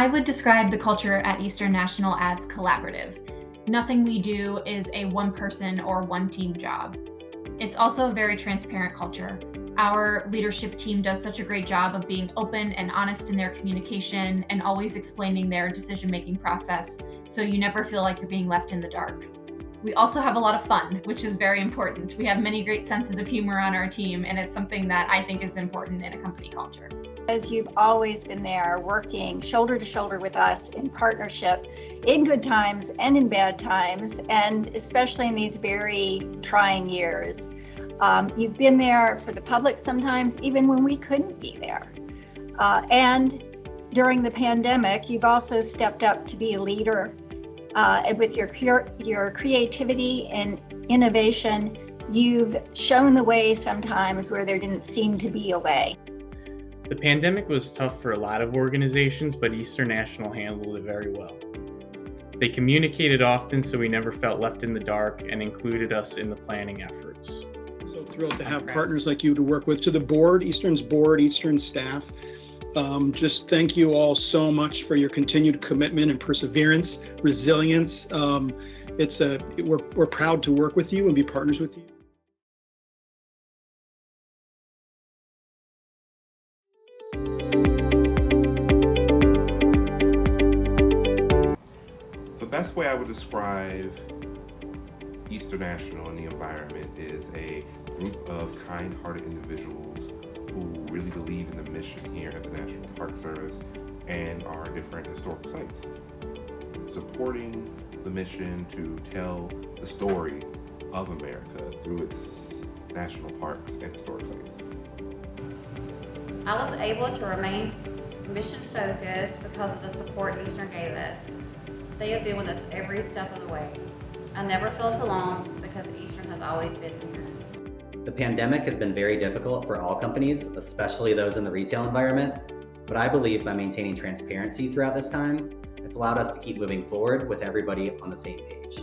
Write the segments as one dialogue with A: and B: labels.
A: I would describe the culture at Eastern National as collaborative. Nothing we do is a one-person or one-team job. It's also a very transparent culture. Our leadership team does such a great job of being open and honest in their communication and always explaining their decision-making process, so you never feel like you're being left in the dark. We also have a lot of fun, which is very important. We have many great senses of humor on our team, and it's something that I think is important in a company culture.
B: As you've always been there working shoulder to shoulder with us in partnership in good times and in bad times, and especially in these very trying years. You've been there for the public sometimes, even when we couldn't be there. And during the pandemic, you've also stepped up to be a leader. And with your creativity and innovation, you've shown the way sometimes where there didn't seem to be a way.
C: The pandemic was tough for a lot of organizations, but Eastern National handled it very well. They communicated often so we never felt left in the dark and included us in the planning efforts.
D: So thrilled to have partners like you to work with. To the board, Eastern staff, just thank you all so much for your continued commitment and perseverance, resilience. We're proud to work with you and be partners with you.
E: The best way I would describe Eastern National and the environment is a group of kind-hearted individuals who really believe in the mission here at the National Park Service and our different historical sites. Supporting the mission to tell the story of America through its national parks and historic sites.
F: I was able to remain mission focused because of the support Eastern gave us. They have been with us every step of the way. I never felt alone because Eastern has always been here.
G: The pandemic has been very difficult for all companies, especially those in the retail environment, but I believe by maintaining transparency throughout this time, it's allowed us to keep moving forward with everybody on the same page.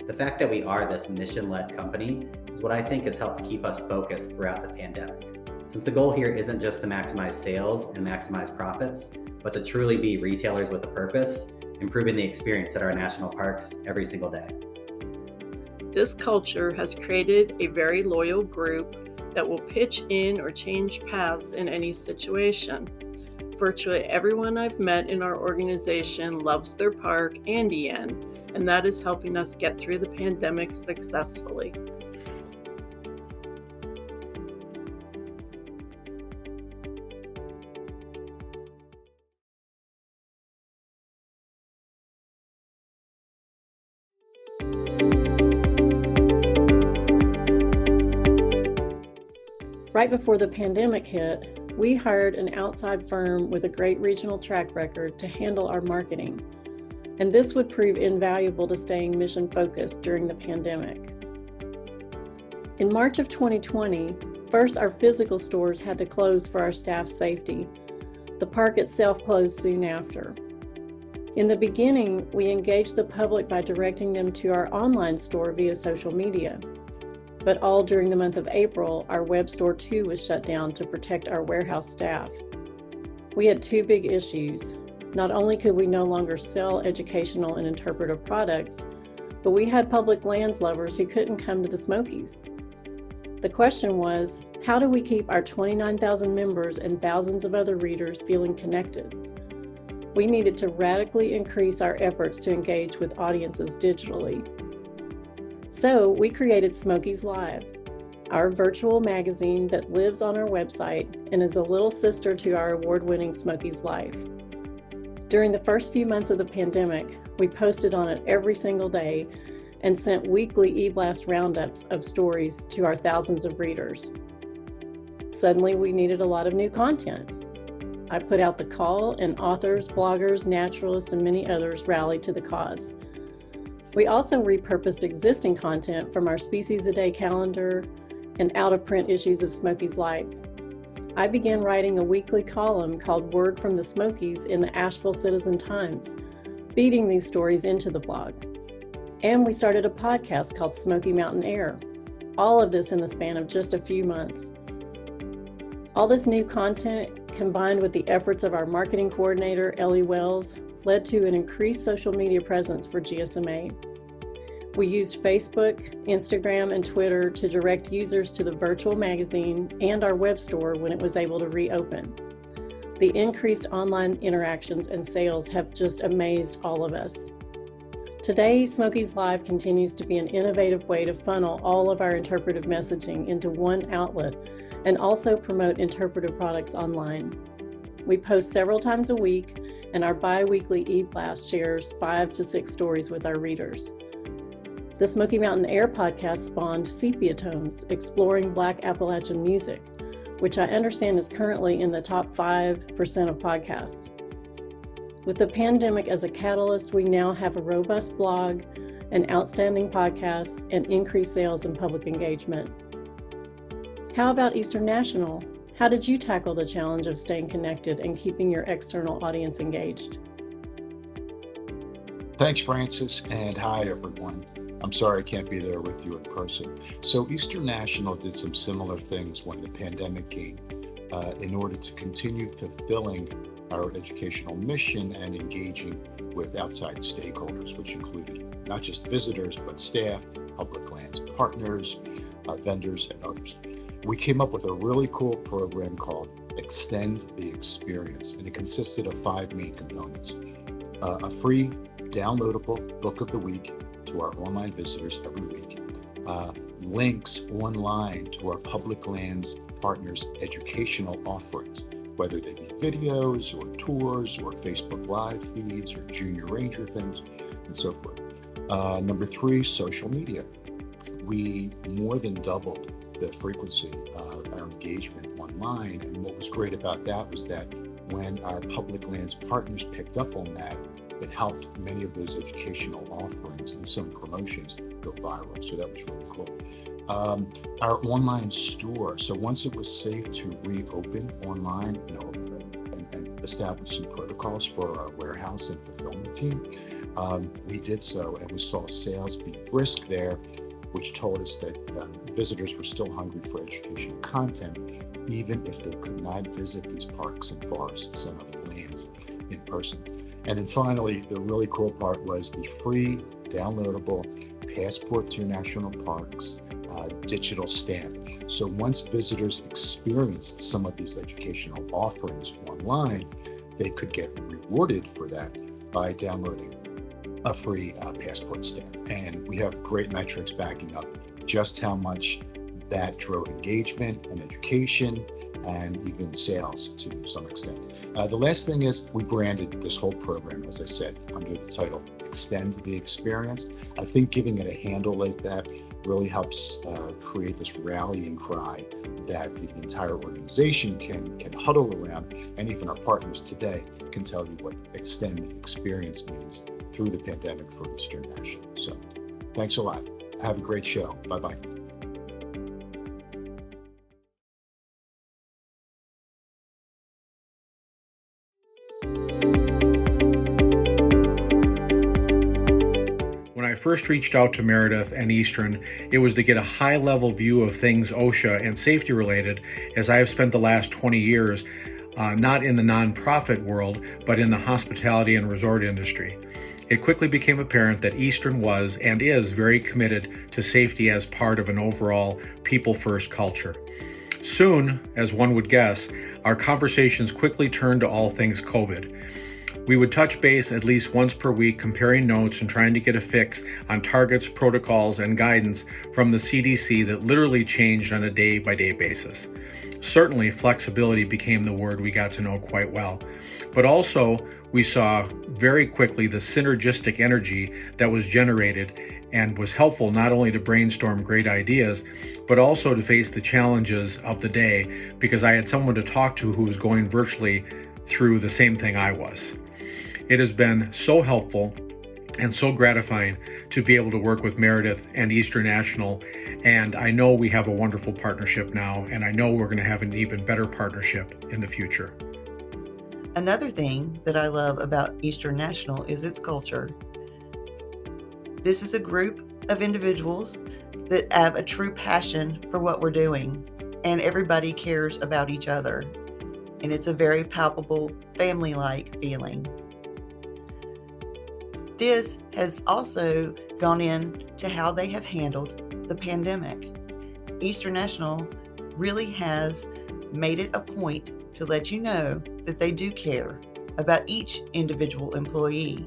G: The fact that we are this mission-led company is what I think has helped keep us focused throughout the pandemic. Since the goal here isn't just to maximize sales and maximize profits, but to truly be retailers with a purpose, improving the experience at our national parks every single day.
H: This culture has created a very loyal group that will pitch in or change paths in any situation. Virtually everyone I've met in our organization loves their park and EN, and that is helping us get through the pandemic successfully.
I: Right before the pandemic hit, we hired an outside firm with a great regional track record to handle our marketing, and this would prove invaluable to staying mission-focused during the pandemic. In March of 2020, first our physical stores had to close for our staff's safety. The park itself closed soon after. In the beginning, we engaged the public by directing them to our online store via social media. But all during the month of April, our web store too was shut down to protect our warehouse staff. We had two big issues. Not only could we no longer sell educational and interpretive products, but we had public lands lovers who couldn't come to the Smokies. The question was, how do we keep our 29,000 members and thousands of other readers feeling connected? We needed to radically increase our efforts to engage with audiences digitally. So we created Smokies Live, our virtual magazine that lives on our website and is a little sister to our award-winning Smokies Life. During the first few months of the pandemic, we posted on it every single day and sent weekly e-blast roundups of stories to our thousands of readers. Suddenly, we needed a lot of new content. I put out the call, and authors, bloggers, naturalists, and many others rallied to the cause. We also repurposed existing content from our Species a Day calendar and out-of-print issues of Smokies Life. I began writing a weekly column called Word from the Smokies in the Asheville Citizen-Times, feeding these stories into the blog. And we started a podcast called Smoky Mountain Air. All of this in the span of just a few months. All this new content, combined with the efforts of our marketing coordinator, Ellie Wells, led to an increased social media presence for GSMA. We used Facebook, Instagram, and Twitter to direct users to the virtual magazine and our web store when it was able to reopen. The increased online interactions and sales have just amazed all of us. Today, Smokies Live continues to be an innovative way to funnel all of our interpretive messaging into one outlet and also promote interpretive products online. We post several times a week, and our bi-weekly e-blast shares 5 to 6 stories with our readers. The Smoky Mountain Air podcast spawned Sepia Tones, exploring Black Appalachian music, which I understand is currently in the top 5% of podcasts. With the pandemic as a catalyst, we now have a robust blog, an outstanding podcast, and increased sales and public engagement. How about Eastern National? How did you tackle the challenge of staying connected and keeping your external audience engaged?
J: Thanks, Francis, and hi, everyone. I'm sorry I can't be there with you in person. So Eastern National did some similar things when the pandemic came in order to continue fulfilling our educational mission and engaging with outside stakeholders, which included not just visitors, but staff, public lands partners, vendors, and others. We came up with a really cool program called Extend the Experience, and it consisted of 5 main components. A free downloadable book of the week to our online visitors every week, links online to our public lands partners' educational offerings, whether they be videos or tours or Facebook Live feeds or Junior Ranger things, and so forth. Number 3, social media. We more than doubled the frequency of our engagement online, and what was great about that was that when our public lands partners picked up on that, it helped many of those educational offerings and some promotions go viral. So that was really cool. Our online store. So once it was safe to reopen online, and establish some protocols for our warehouse and fulfillment team, we did so, and we saw sales be brisk there, which told us that visitors were still hungry for educational content, even if they could not visit these parks and forests and other lands in person. And then finally, the really cool part was the free downloadable Passport to Your National Parks digital stamp. So once visitors experienced some of these educational offerings online, they could get rewarded for that by downloading a free passport stamp. And we have great metrics backing up just how much that drove engagement and education and even sales to some extent. The last thing is we branded this whole program, as I said, under the title Extend the Experience. I think giving it a handle like that really helps create this rallying cry that the entire organization can huddle around, and even our partners today can tell you what Extend the Experience means through the pandemic for Eastern National. So thanks a lot. Have a great show. Bye-bye.
K: When I first reached out to Meredith and Eastern, it was to get a high-level view of things OSHA and safety related, as I have spent the last 20 years not in the nonprofit world, but in the hospitality and resort industry. It quickly became apparent that Eastern was and is very committed to safety as part of an overall people-first culture. Soon, as one would guess, our conversations quickly turned to all things COVID. We would touch base at least once per week, comparing notes and trying to get a fix on targets, protocols, and guidance from the CDC that literally changed on a day-by-day basis. Certainly, flexibility became the word we got to know quite well. But also, we saw very quickly the synergistic energy that was generated and was helpful not only to brainstorm great ideas, but also to face the challenges of the day, because I had someone to talk to who was going virtually through the same thing I was. It has been so helpful and so gratifying to be able to work with Meredith and Eastern National, and I know we have a wonderful partnership now, and I know we're going to have an even better partnership in the future.
L: Another thing that I love about Eastern National is its culture. This is a group of individuals that have a true passion for what we're doing. and everybody cares about each other. And it's a very palpable family-like feeling. This has also gone into how they have handled the pandemic. Eastern National really has made it a point to let you know that they do care about each individual employee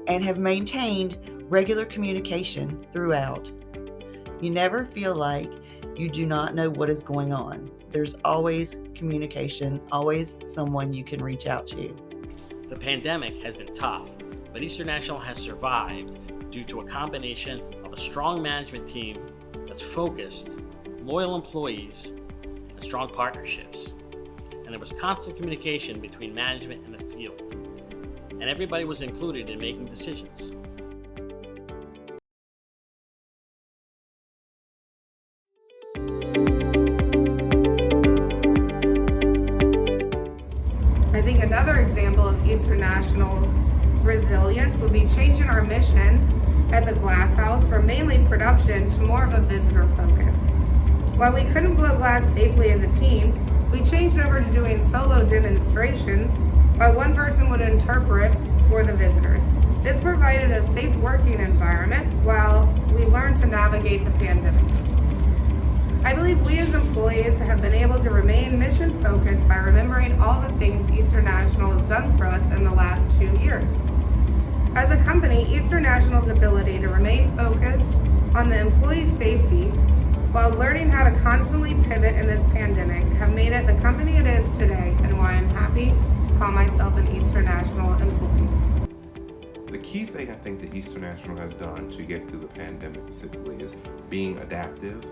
L: and have maintained regular communication throughout. You never feel like you do not know what is going on. There's always communication, always someone you can reach out to.
M: The pandemic has been tough, but Eastern National has survived due to a combination of a strong management team that's focused, loyal employees, and strong partnerships. And there was constant communication between management and the field, and everybody was included in making decisions.
N: I think another example of Eastern National's resilience would be changing our mission at the Glass House from mainly production to more of a visitor focus. While we couldn't blow glass safely as a team, we changed over to doing solo demonstrations while one person would interpret for the visitors. This provided a safe working environment while we learned to navigate the pandemic. I believe we as employees have been able to remain mission focused by remembering all the things Eastern National has done for us in the last 2 years. As a company, Eastern National's ability to remain focused on the employee safety while learning how to constantly pivot in this pandemic have made it the company it is today, and why I'm happy to call myself an Eastern National employee.
E: The key thing I think that Eastern National has done to get through the pandemic specifically is being adaptive,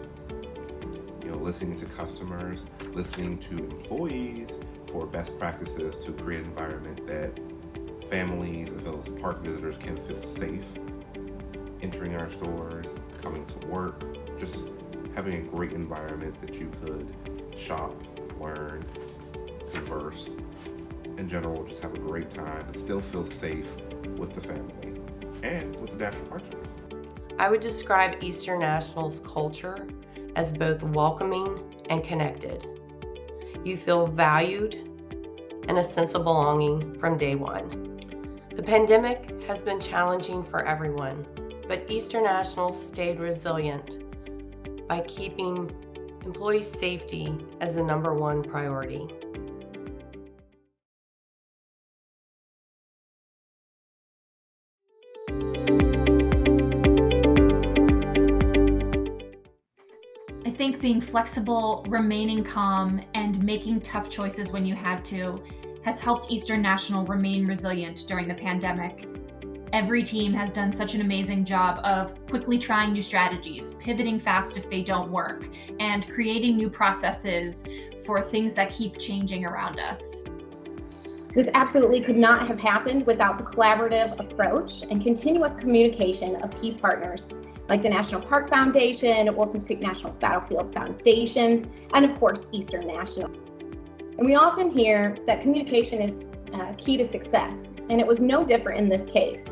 E: listening to customers, listening to employees for best practices to create an environment that families as well as park visitors can feel safe entering our stores, coming to work, just having a great environment that you could shop, learn, converse, in general, just have a great time and still feel safe with the family and with the National Park Service.
O: I would describe Eastern National's culture as both welcoming and connected. You feel valued and a sense of belonging from day one. The pandemic has been challenging for everyone, but Eastern National stayed resilient by keeping employee safety as the #1 priority.
A: I think being flexible, remaining calm, and making tough choices when you had to has helped Eastern National remain resilient during the pandemic. Every team has done such an amazing job of quickly trying new strategies, pivoting fast if they don't work, and creating new processes for things that keep changing around us.
P: This absolutely could not have happened without the collaborative approach and continuous communication of key partners like the National Park Foundation, Wilson's Creek National Battlefield Foundation, and of course, Eastern National. And we often hear that communication is key to success, and it was no different in this case.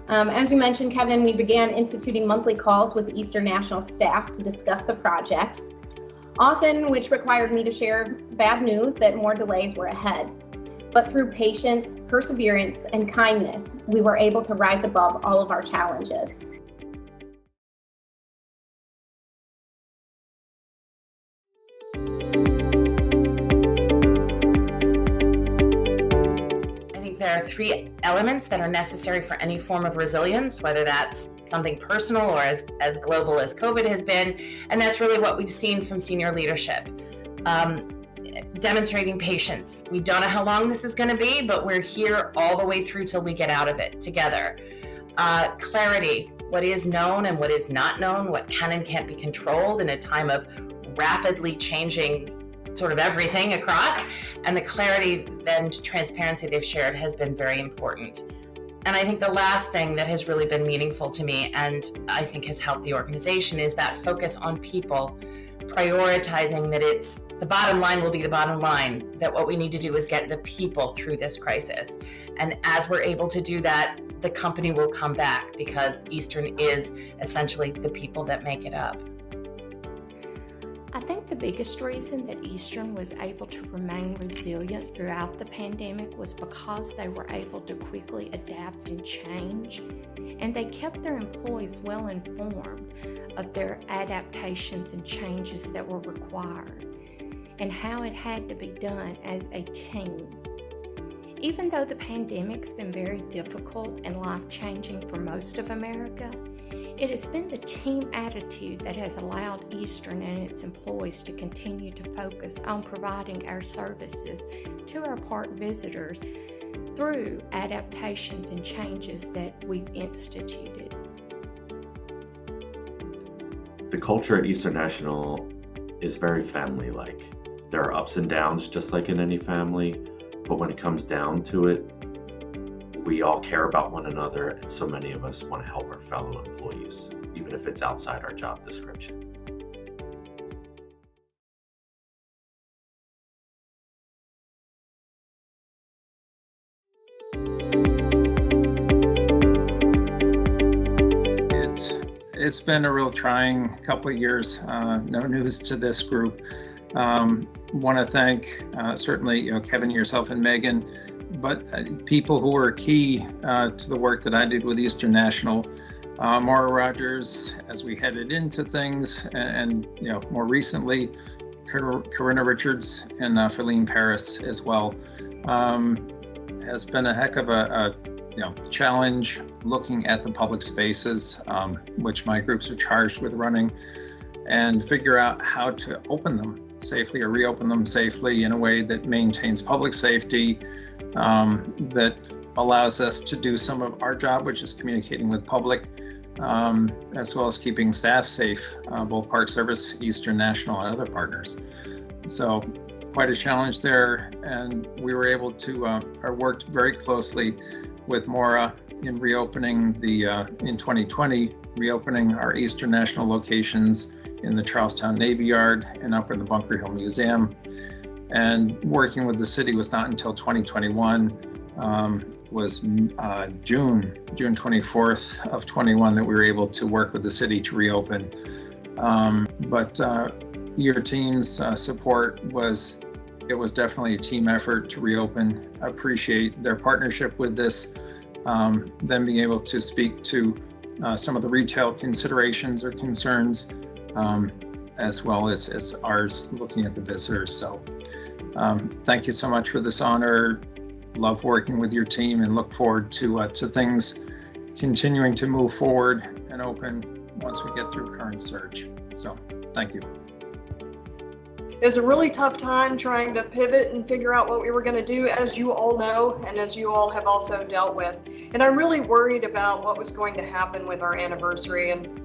P: As you mentioned, Kevin, we began instituting monthly calls with Eastern National staff to discuss the project, often which required me to share bad news that more delays were ahead. But through patience, perseverance, and kindness, we were able to rise above all of our challenges.
O: There are 3 elements that are necessary for any form of resilience, whether that's something personal or as global as COVID has been. And that's really what we've seen from senior leadership. Demonstrating patience. We don't know how long this is going to be, but we're here all the way through till we get out of it together. Clarity. What is known and what is not known, what can and can't be controlled in a time of rapidly changing sort of everything across, and the clarity and transparency they've shared has been very important. And I think the last thing that has really been meaningful to me and I think has helped the organization is that focus on people, prioritizing that it's the bottom line will be the bottom line, that what we need to do is get the people through this crisis. And as we're able to do that, the company will come back because Eastern is essentially the people that make it up.
Q: I think the biggest reason that Eastern was able to remain resilient throughout the pandemic was because they were able to quickly adapt and change, and they kept their employees well informed of their adaptations and changes that were required and how it had to be done as a team. Even though the pandemic's been very difficult and life-changing for most of America, it has been the team attitude that has allowed Eastern and its employees to continue to focus on providing our services to our park visitors through adaptations and changes that we've instituted.
R: The culture at Eastern National is very family-like. There are ups and downs just like in any family, but when it comes down to it, we all care about one another, and so many of us want to help our fellow employees, even if it's outside our job description.
S: It's been a real trying couple of years. No news to this group. Want to thank certainly Kevin, yourself, and Megan, but people who were key to the work that I did with Eastern National. Maura Rogers, as we headed into things, and more recently, Corinna Richards and Feline Paris as well. Has been a heck of a challenge looking at the public spaces, which my groups are charged with running, and figure out how to open them safely or reopen them safely in a way that maintains public safety, that allows us to do some of our job, which is communicating with public, as well as keeping staff safe, both Park Service, Eastern National, and other partners. So quite a challenge there, and we were able to worked very closely with Maura in reopening in 2020, reopening our Eastern National locations in the Charlestown Navy Yard and up in the Bunker Hill Museum. And working with the city was not until 2021, was June 24th of 21 that we were able to work with the city to reopen. But your team's support was definitely a team effort to reopen. I appreciate their partnership with this, them being able to speak to some of the retail considerations or concerns, as well as ours looking at the visitors. So thank you so much for this honor. Love working with your team and look forward to things continuing to move forward and open once we get through current surge. So thank you.
T: It was a really tough time trying to pivot and figure out what we were going to do, as you all know, and as you all have also dealt with. And I really worried about what was going to happen with our anniversary, and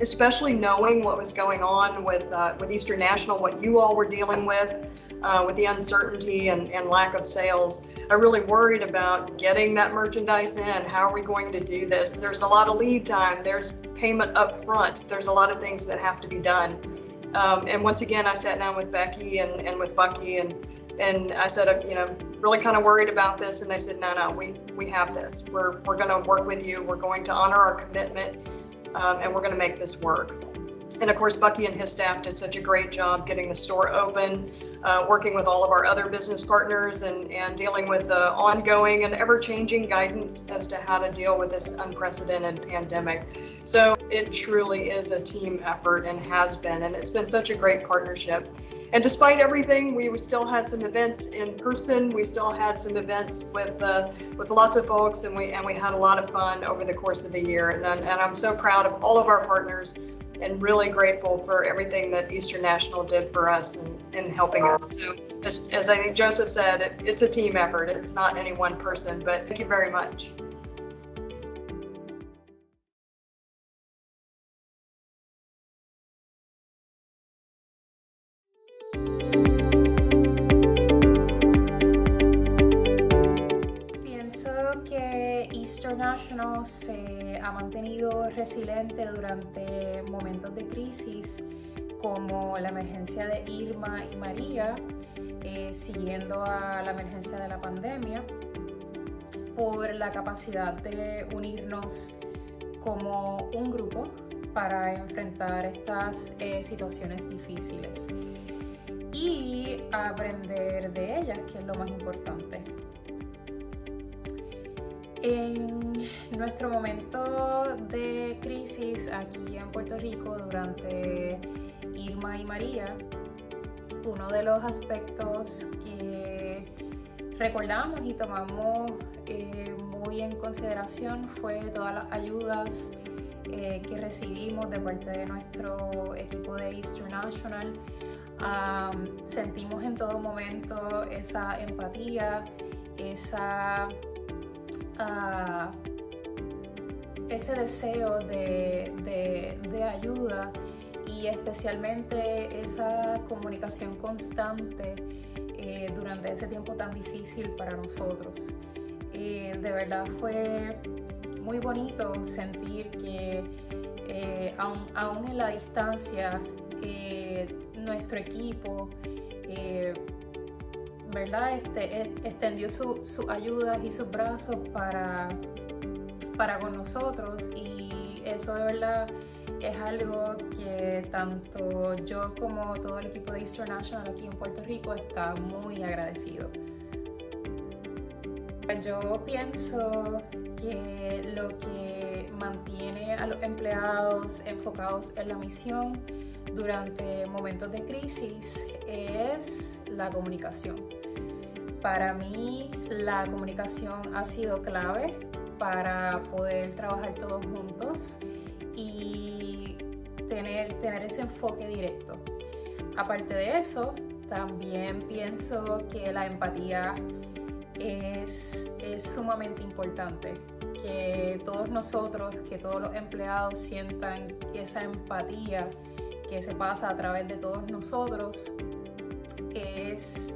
T: especially knowing what was going on with Eastern National, what you all were dealing with the uncertainty and lack of sales. I really worried about getting that merchandise in. How are we going to do this? There's a lot of lead time. There's payment up front. There's a lot of things that have to be done. And once again, I sat down with Becky and with Bucky, and I said, really kind of worried about this. And they said, no, we have this. We're going to work with you. We're going to honor our commitment, and we're going to make this work. And of course, Bucky and his staff did such a great job getting the store open, working with all of our other business partners and dealing with the ongoing and ever-changing guidance as to how to deal with this unprecedented pandemic. So it truly is a team effort and has been, and it's been such a great partnership. And despite everything, we still had some events in person. We still had some events with lots of folks, and we had a lot of fun over the course of the year. And I'm so proud of all of our partners, and really grateful for everything that Eastern National did for us in helping us. So as I think Joseph said, it's a team effort. It's not any one person, but thank you very much.
U: Pienso que Eastern National se ha mantenido resiliente durante momentos de crisis como la emergencia de Irma y María, siguiendo a la emergencia de la pandemia, por la capacidad de unirnos como un grupo para enfrentar estas situaciones difíciles y aprender de ellas, que es lo más importante. En nuestro momento de crisis aquí en Puerto Rico durante Irma y María, uno de los aspectos que recordamos y tomamos muy en consideración fue todas las ayudas que recibimos de parte de nuestro equipo de Eastern National. Sentimos en todo momento esa empatía, ese deseo de ayuda y especialmente esa comunicación constante durante ese tiempo tan difícil para nosotros. De verdad fue muy bonito sentir que aún en la distancia nuestro equipo ¿verdad? Extendió sus ayudas y sus brazos para con nosotros, y eso de verdad es algo que tanto yo como todo el equipo de Eastern National aquí en Puerto Rico está muy agradecido. Yo pienso que lo que mantiene a los empleados enfocados en la misión durante momentos de crisis es la comunicación. Para mí, la comunicación ha sido clave para poder trabajar todos juntos y tener ese enfoque directo. Aparte de eso, también pienso que la empatía es sumamente importante. Que todos nosotros, que todos los empleados sientan esa empatía que se pasa a través de todos nosotros es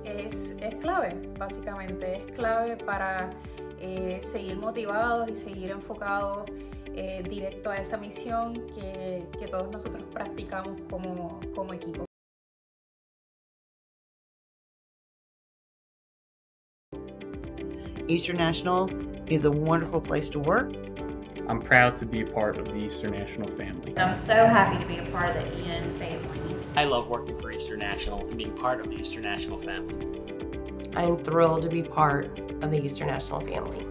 U: clave, básicamente. Es clave para seguir motivados y seguir enfocados directo a esa misión que todos nosotros practicamos como equipo.
L: Eastern National is a wonderful place to work.
C: I'm proud to be a part of the Eastern National family.
F: I'm so happy to be a part of the EN family.
M: I love working for Eastern National and being part of the Eastern National family.
B: I'm thrilled to be part of the Eastern National family.